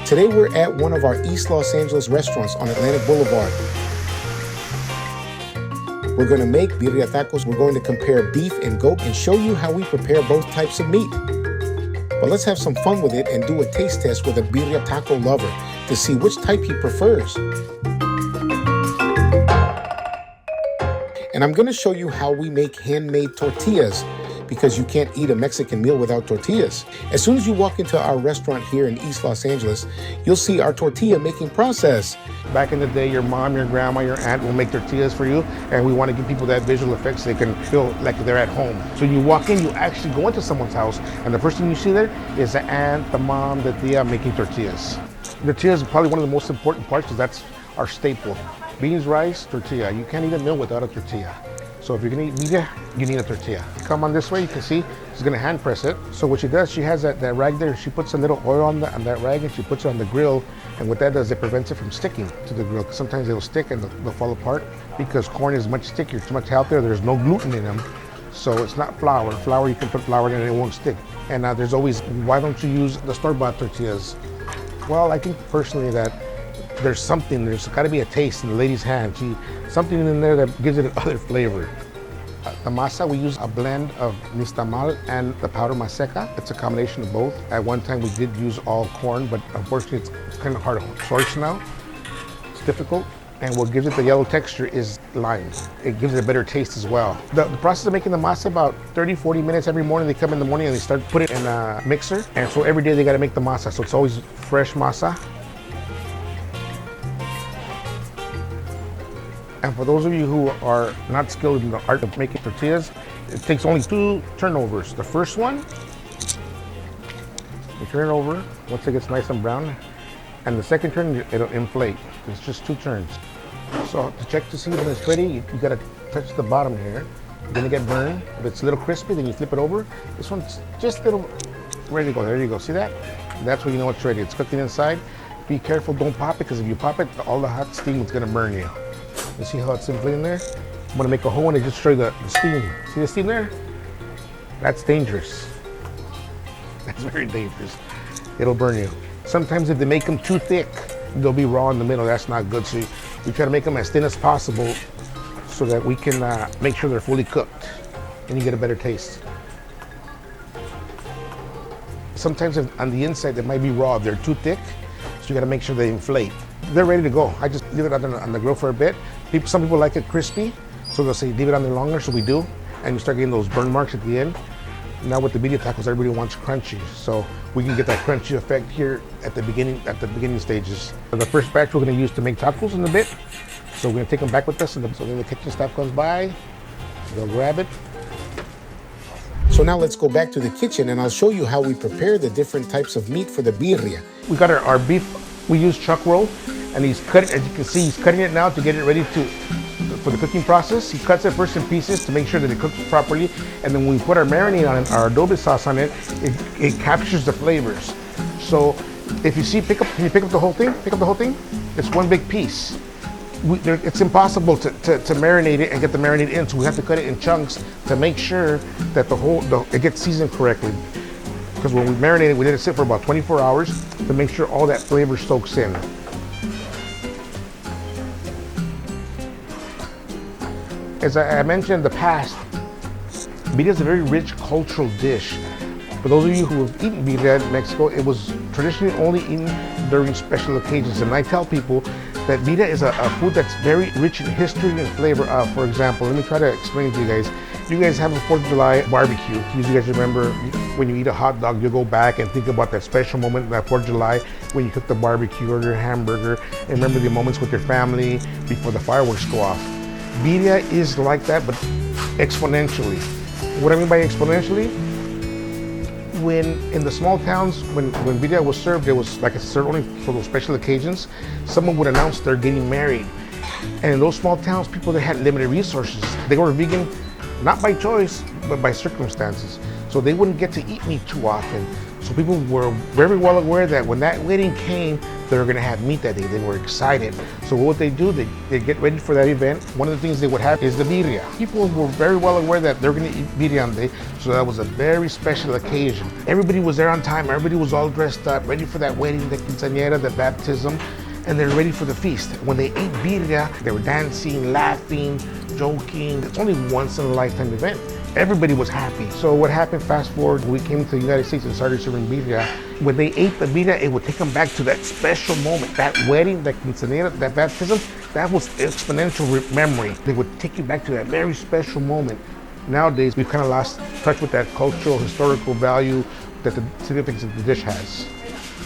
Today we're at one of our East Los Angeles restaurants on Atlantic Boulevard. We're going to make birria tacos. We're going to compare beef and goat and show you how we prepare both types of meat. But let's have some fun with it and do a taste test with a birria taco lover to see which type he prefers. And I'm going to show you how we make handmade tortillas, because you can't eat a Mexican meal without tortillas. As soon as you walk into our restaurant here in East Los Angeles, you'll see our tortilla making process. Back in the day, your mom, your grandma, your aunt will make tortillas for you, and we want to give people that visual effect so they can feel like they're at home. So you walk in, you actually go into someone's house, and the first thing you see there is the aunt, the mom, the tia making tortillas. Tortillas is probably one of the most important parts because that's our staple. Beans, rice, tortilla. You can't eat a meal without a tortilla. So if you're gonna eat birria, you need a tortilla. Come on this way, you can see she's gonna hand press it. So what she does, she has that rag there, she puts a little oil on that rag and she puts it on the grill. And what that does, it prevents it from sticking to the grill. Sometimes it'll stick and they'll fall apart because corn is much stickier, it's much healthier. There's no gluten in them. So it's not flour. Flour, you can put flour in and it won't stick. And there's always, why don't you use the store-bought tortillas? Well, I think personally that there's gotta be a taste in the lady's hand. Something in there that gives it another flavor. The masa, we use a blend of nixtamal and the powder maseca. It's a combination of both. At one time we did use all corn, but unfortunately it's kind of hard to source now. It's difficult. And what gives it the yellow texture is lime. It gives it a better taste as well. The process of making the masa, about 30-40 minutes every morning. They come in the morning and they start putting it in a mixer. And so every day they gotta make the masa. So it's always fresh masa. And for those of you who are not skilled in the art of making tortillas, it takes only 2 turnovers. The first one, you turn it over once it gets nice and brown. And the second turn, it'll inflate. It's just 2 turns. So to check to see when it's ready, you gotta touch the bottom here. You're gonna get burned. If it's a little crispy, then you flip it over. This one's just a little, ready to go, there you go, see that? That's when you know it's ready. It's cooking inside. Be careful, don't pop it, because if you pop it, all the hot steam is gonna burn you. You see how it's inflating there? I'm gonna make a hole and just show you the steam. See the steam there? That's dangerous. That's very dangerous. It'll burn you. Sometimes if they make them too thick, they'll be raw in the middle. That's not good. So we try to make them as thin as possible so that we can make sure they're fully cooked and you get a better taste. Sometimes on the inside they might be raw. If they're too thick, so you gotta make sure they inflate. They're ready to go. I just leave it on the grill for a bit. Some people like it crispy, so they'll say leave it on there longer, so we do. And you start getting those burn marks at the end. Now with the birria tacos, everybody wants crunchy, so we can get that crunchy effect here at the beginning stages. So the first batch we're gonna use to make tacos in a bit. So we're gonna take them back with us, so when the kitchen staff comes by, they'll grab it. So now let's go back to the kitchen and I'll show you how we prepare the different types of meat for the birria. We got our beef. We use chuck roll, and he's cutting, as you can see, he's cutting it now to get it ready for the cooking process. He cuts it first in pieces to make sure that it cooks properly, and then when we put our marinade on it, our adobe sauce on it, it captures the flavors. So if you see, can you pick up the whole thing? Pick up the whole thing? It's one big piece. It's impossible to marinate it and get the marinade in, so we have to cut it in chunks to make sure that it gets seasoned correctly. Because when we marinated, we let it sit for about 24 hours to make sure all that flavor soaks in. As I mentioned in the past, birria is a very rich cultural dish. For those of you who have eaten birria in Mexico, it was traditionally only eaten during special occasions. And I tell people that birria is a food that's very rich in history and flavor. For example, let me try to explain to you guys. You guys have a 4th of July barbecue. You guys remember when you eat a hot dog, you go back and think about that special moment, that 4th of July, when you cook the barbecue or your hamburger, and remember the moments with your family before the fireworks go off. Birria is like that, but exponentially. What I mean by exponentially? When in the small towns, when birria was served, it was like served only for those special occasions. Someone would announce they're getting married. And in those small towns, people that had limited resources, they were vegan, not by choice, but by circumstances. So they wouldn't get to eat meat too often. So people were very well aware that when that wedding came, they were gonna have meat that day. They were excited. So what they do, they get ready for that event. One of the things they would have is the birria. People were very well aware that they're gonna eat birria on the day, so that was a very special occasion. Everybody was there on time. Everybody was all dressed up, ready for that wedding, the quinceañera, the baptism, and they're ready for the feast. When they ate birria, they were dancing, laughing, joking. It's only once in a lifetime event. Everybody was happy. So what happened, fast forward, we came to the United States and started serving birria. When they ate the birria, it would take them back to that special moment, that wedding, that quinceañera, that baptism. That was exponential memory. They would take you back to that very special moment. Nowadays, we've kind of lost touch with that cultural, historical value that the significance of the dish has.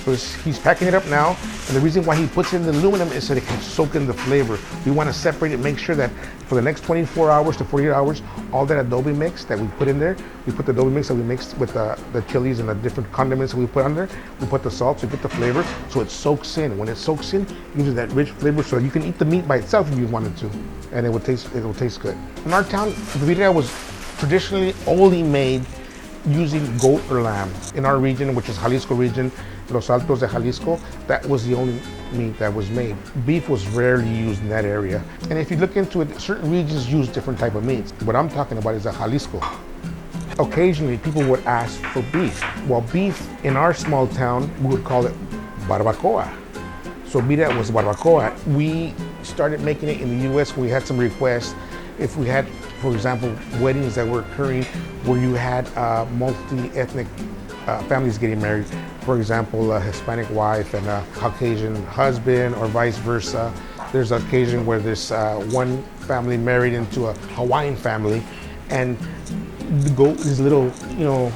So he's packing it up now, and the reason why he puts it in the aluminum is so it can soak in the flavor. We want to separate it, make sure that for the next 24 hours to 48 hours, all that adobe mix that we put in there, we put the adobe mix that we mixed with the chilies and the different condiments that we put under, we put the salt, so we put the flavor, so it soaks in. When it soaks in, it gives you that rich flavor, so you can eat the meat by itself if you wanted to, and it will taste good. In our town, the birria was traditionally only made using goat or lamb. In our region, which is Jalisco region, Los Altos de Jalisco, that was the only meat that was made. Beef was rarely used in that area. And if you look into it, certain regions use different type of meats. What I'm talking about is a Jalisco. Occasionally, people would ask for beef. Well, beef in our small town, we would call it barbacoa. So birria was barbacoa. We started making it in the US when we had some requests. If we had, for example, weddings that were occurring where you had multi-ethnic families getting married, for example, a Hispanic wife and a Caucasian husband, or vice versa. There's an occasion where there's one family married into a Hawaiian family, and the goat is a little,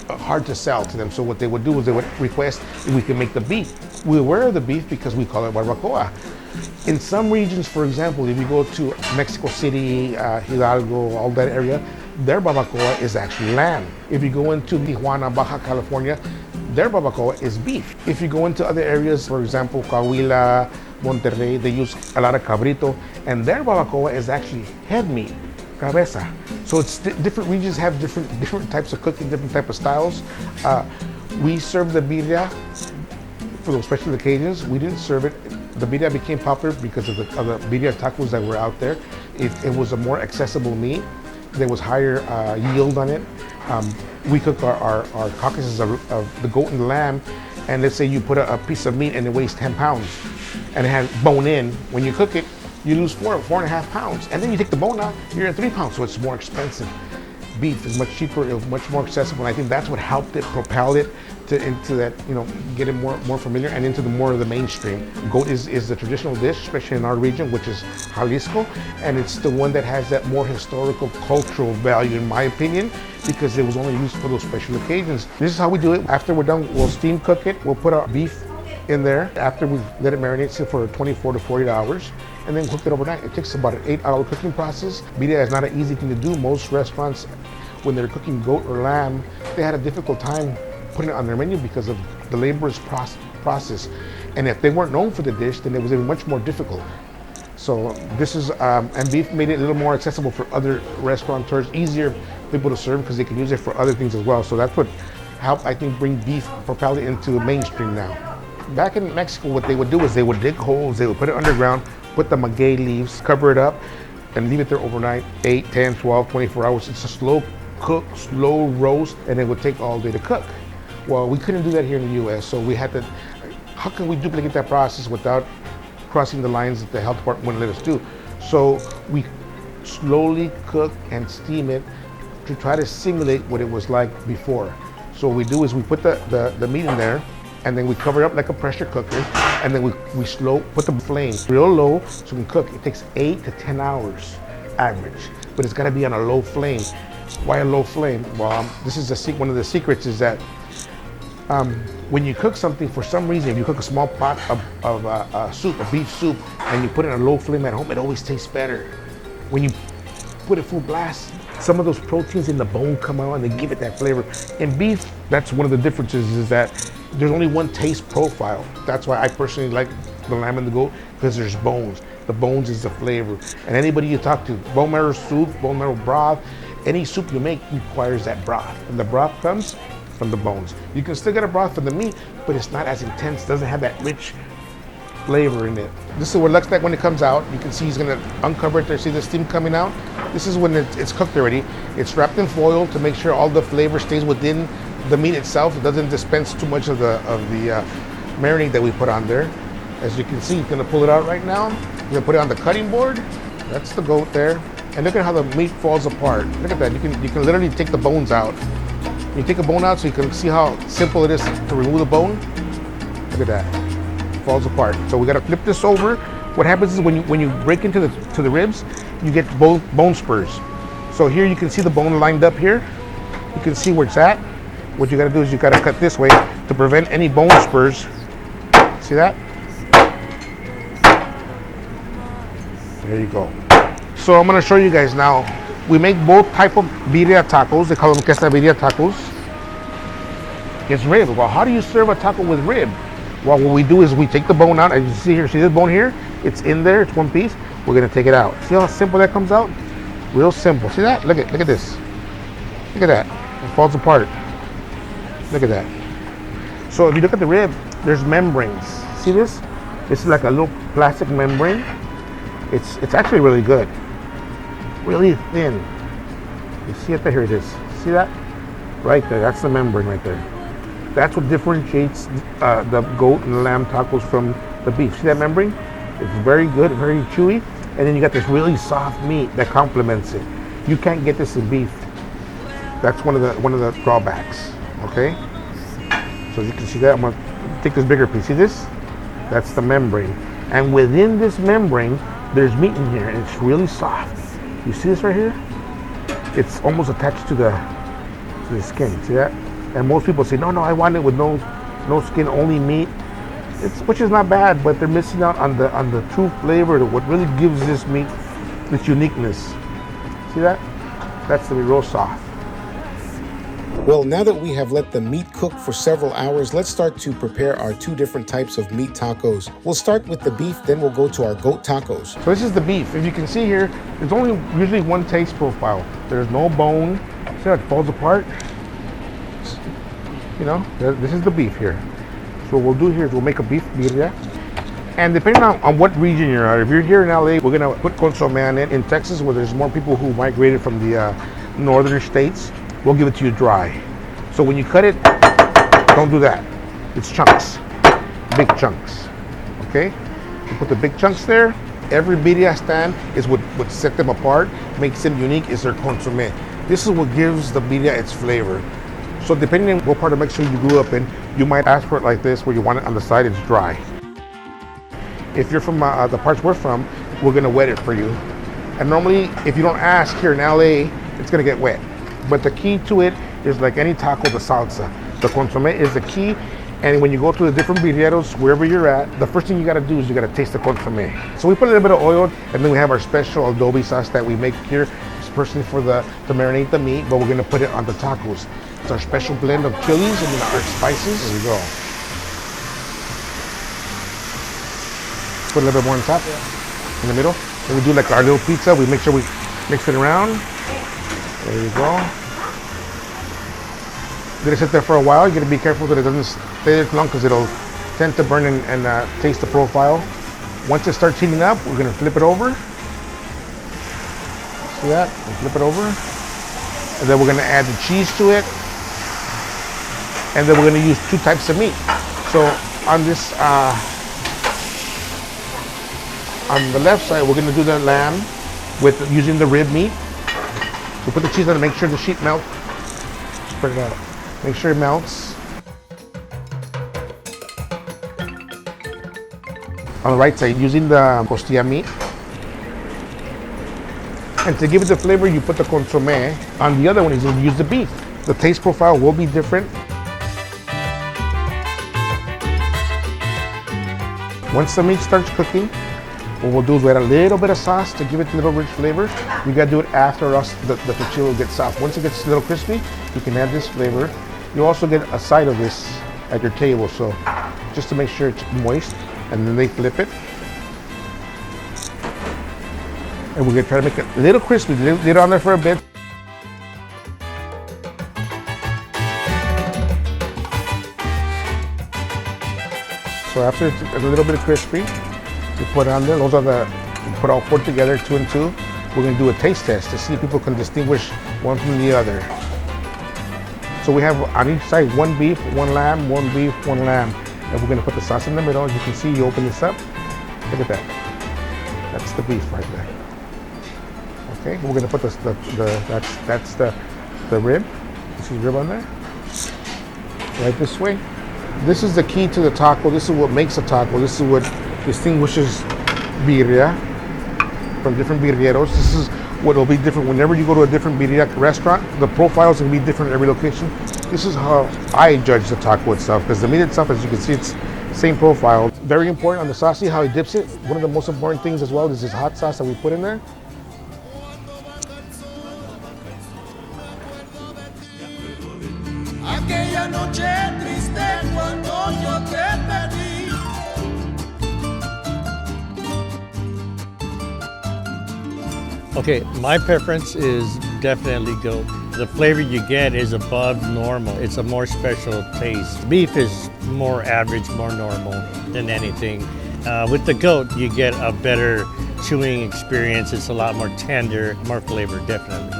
hard to sell to them. So what they would do is they would request if we can make the beef. We're aware of the beef because we call it barbacoa. In some regions, for example, if you go to Mexico City, Hidalgo, all that area, their barbacoa is actually lamb. If you go into Tijuana, Baja California, their barbacoa is beef. If you go into other areas, for example, Coahuila, Monterrey, they use a lot of cabrito, and their barbacoa is actually head meat, cabeza. So it's different regions have different types of cooking, different type of styles. We serve the birria for those special occasions. We didn't serve it. The birria became popular because of the birria tacos that were out there. It was a more accessible meat. There was higher yield on it. We cook our carcasses of the goat and the lamb, and let's say you put a piece of meat and it weighs 10 pounds, and it has bone in. When you cook it, you lose 4.5 pounds, and then you take the bone out, you're at 3 pounds, so it's more expensive. Beef is much cheaper, it was much more accessible, and I think that's what helped it propel it into that, get it more familiar and into the more of the mainstream. Goat is the traditional dish, especially in our region, which is Jalisco, and it's the one that has that more historical, cultural value, in my opinion, because it was only used for those special occasions. This is how we do it. After we're done, we'll steam cook it. We'll put our beef in there after we let it marinate for 24 to 48 hours, and then cook it overnight. It takes about an 8-hour cooking process. Birria is not an easy thing to do. Most restaurants, when they're cooking goat or lamb, they had a difficult time putting it on their menu because of the laborious process. And if they weren't known for the dish, then it was even much more difficult. So this is, and beef made it a little more accessible for other restaurateurs, easier people to serve because they can use it for other things as well. So that's what helped, I think, bring beef, propel it into mainstream now. Back in Mexico, what they would do is they would dig holes, they would put it underground, put the maguey leaves, cover it up, and leave it there overnight, 8, 10, 12, 24 hours. It's a slow cook, slow roast, and it would take all day to cook. Well, we couldn't do that here in the US, so we had to, how can we duplicate that process without crossing the lines that the health department wouldn't let us do? So we slowly cook and steam it to try to simulate what it was like before. So what we do is we put the meat in there, and then we cover it up like a pressure cooker, and then we put the flame real low so we can cook. It takes 8 to 10 hours average, but it's gotta be on a low flame. Why a low flame? Well, this is one of the secrets is that when you cook something, for some reason, if you cook a small pot of soup, a beef soup, and you put it on a low flame at home, it always tastes better. When you put it full blast, some of those proteins in the bone come out and they give it that flavor. In beef, that's one of the differences is that there's only one taste profile. That's why I personally like the lamb and the goat, because there's bones. The bones is the flavor. And anybody you talk to, bone marrow soup, bone marrow broth, any soup you make requires that broth. And the broth comes from the bones. You can still get a broth from the meat, but it's not as intense, doesn't have that rich flavor in it. This is what it looks like when it comes out. You can see he's gonna uncover it there. See the steam coming out? This is when it's cooked already. It's wrapped in foil to make sure all the flavor stays within the meat itself. It doesn't dispense too much of the marinade that we put on there. As you can see, he's gonna pull it out right now. He's gonna put it on the cutting board. That's the goat there. And look at how the meat falls apart. Look at that. You can literally take the bones out. You take a bone out so you can see how simple it is to remove the bone. Look at that. It falls apart. So we gotta flip this over. What happens is when you break into the ribs, you get both bone spurs. So here you can see the bone lined up here. You can see where it's at. What you gotta do is you gotta cut this way to prevent any bone spurs. See that? There you go. So I'm gonna show you guys now. We make both type of birria tacos. They call them QuesaBirria Tacos. It's rib. Well, how do you serve a taco with rib? Well, what we do is we take the bone out. As you see here, see this bone here? It's in there, it's one piece. We're gonna take it out. See how simple that comes out? Real simple. See that? Look at this. Look at that. It falls apart. Look at that. So if you look at the rib, there's membranes. See this? This is like a little plastic membrane. It's actually really good. Really thin. You see it there? Here it is. See that? Right there. That's the membrane right there. That's what differentiates the goat and the lamb tacos from the beef. See that membrane? It's very good, very chewy. And then you got this really soft meat that complements it. You can't get this in beef. That's one of the drawbacks. Okay? So as you can see that, I'm gonna take this bigger piece. See this? That's the membrane. And within this membrane, there's meat in here, and it's really soft. You see this right here? It's almost attached to the skin. See that? And most people say, no, I want it with no skin, only meat. Which is not bad, but they're missing out on the true flavor, what really gives this meat this uniqueness. See that? That's to be real soft. Well, now that we have let the meat cook for several hours, let's start to prepare our two different types of meat tacos. We'll start with the beef, then we'll go to our goat tacos. So this is the beef. If you can see here, there's only usually one taste profile. There's no bone. See how it falls apart? You know, this is the beef here. So what we'll do here is we'll make a beef birria. And depending on what region you're at, if you're here in LA, we're gonna put consomme on it. In Texas, where there's more people who migrated from the northern states, we'll give it to you dry. So when you cut it, don't do that. It's chunks, big chunks, okay? You put the big chunks there. Every birria stand is what set them apart, makes them unique, is their consomme. This is what gives the birria its flavor. So depending on what part of Mexico you grew up in, you might ask for it like this, where you want it on the side, it's dry. If you're from the parts we're from, we're gonna wet it for you. And normally, if you don't ask here in LA, it's gonna get wet. But the key to it is like any taco, the salsa. The consomme is the key. And when you go to the different birrieros, wherever you're at, the first thing you gotta do is you gotta taste the consomme. So we put a little bit of oil, and then we have our special adobe sauce that we make here, personally to marinate the meat, but we're gonna put it on the tacos. It's our special blend of chilies and then our spices. There we go. Put a little bit more on top, in the middle. Then we do like our little pizza. We make sure we mix it around. There you go. Let it sit there for a while. You gotta be careful that it doesn't stay there too long because it'll tend to burn and taste the profile. Once it starts heating up, we're gonna flip it over. See that? We'll flip it over. And then we're gonna add the cheese to it. And then we're gonna use two types of meat. So on this, on the left side, we're gonna do the lamb with using the rib meat. So put the cheese on to make sure the sheet melts. Spread it out. Make sure it melts. On the right side, using the costilla meat. And to give it the flavor, you put the consomme. On the other one, you use the beef. The taste profile will be different. Once the meat starts cooking, what we'll do is we add a little bit of sauce to give it a little rich flavor. You gotta do it after the tortilla gets soft. Once it gets a little crispy, you can add this flavor. You also get a side of this at your table, so just to make sure it's moist, and then they flip it. And we're gonna try to make it a little crispy. Leave it on there for a bit. So after it's a little bit crispy, you put it on there. Those are you put all 4 together, 2 and 2. We're gonna do a taste test to see if people can distinguish one from the other. So we have on each side 1 beef, 1 lamb, 1 beef, 1 lamb. And we're gonna put the sauce in the middle. As you can see, you open this up. Look at that. That's the beef right there. Okay, we're gonna put that's the rib. You see rib on there? Right this way. This is the key to the taco. This is what makes a taco. This is what distinguishes birria from different birrieros. This is what will be different whenever you go to a different birria restaurant. The profiles will be different at every location. This is how I judge the taco itself, because the meat itself, as you can see, it's same profile. Very important on the saucy, how he dips it. One of the most important things as well is this hot sauce that we put in there. Aquella noche triste cuando yo te perdí. Okay, my preference is definitely goat. The flavor you get is above normal. It's a more special taste. Beef is more average, more normal than anything. With the goat, you get a better chewing experience. It's a lot more tender, more flavor, definitely.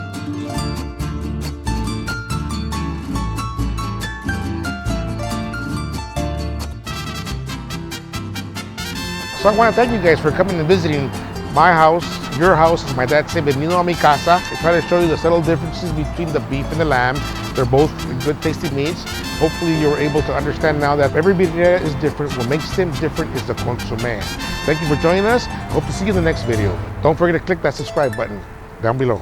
So I want to thank you guys for coming and visiting my house, your house, as my dad said, bienvenido a mi casa. I try to show you the subtle differences between the beef and the lamb. They're both good tasty meats. Hopefully you're able to understand now that every birria is different. What makes them different is the consommé. Thank you for joining us. Hope to see you in the next video. Don't forget to click that subscribe button down below.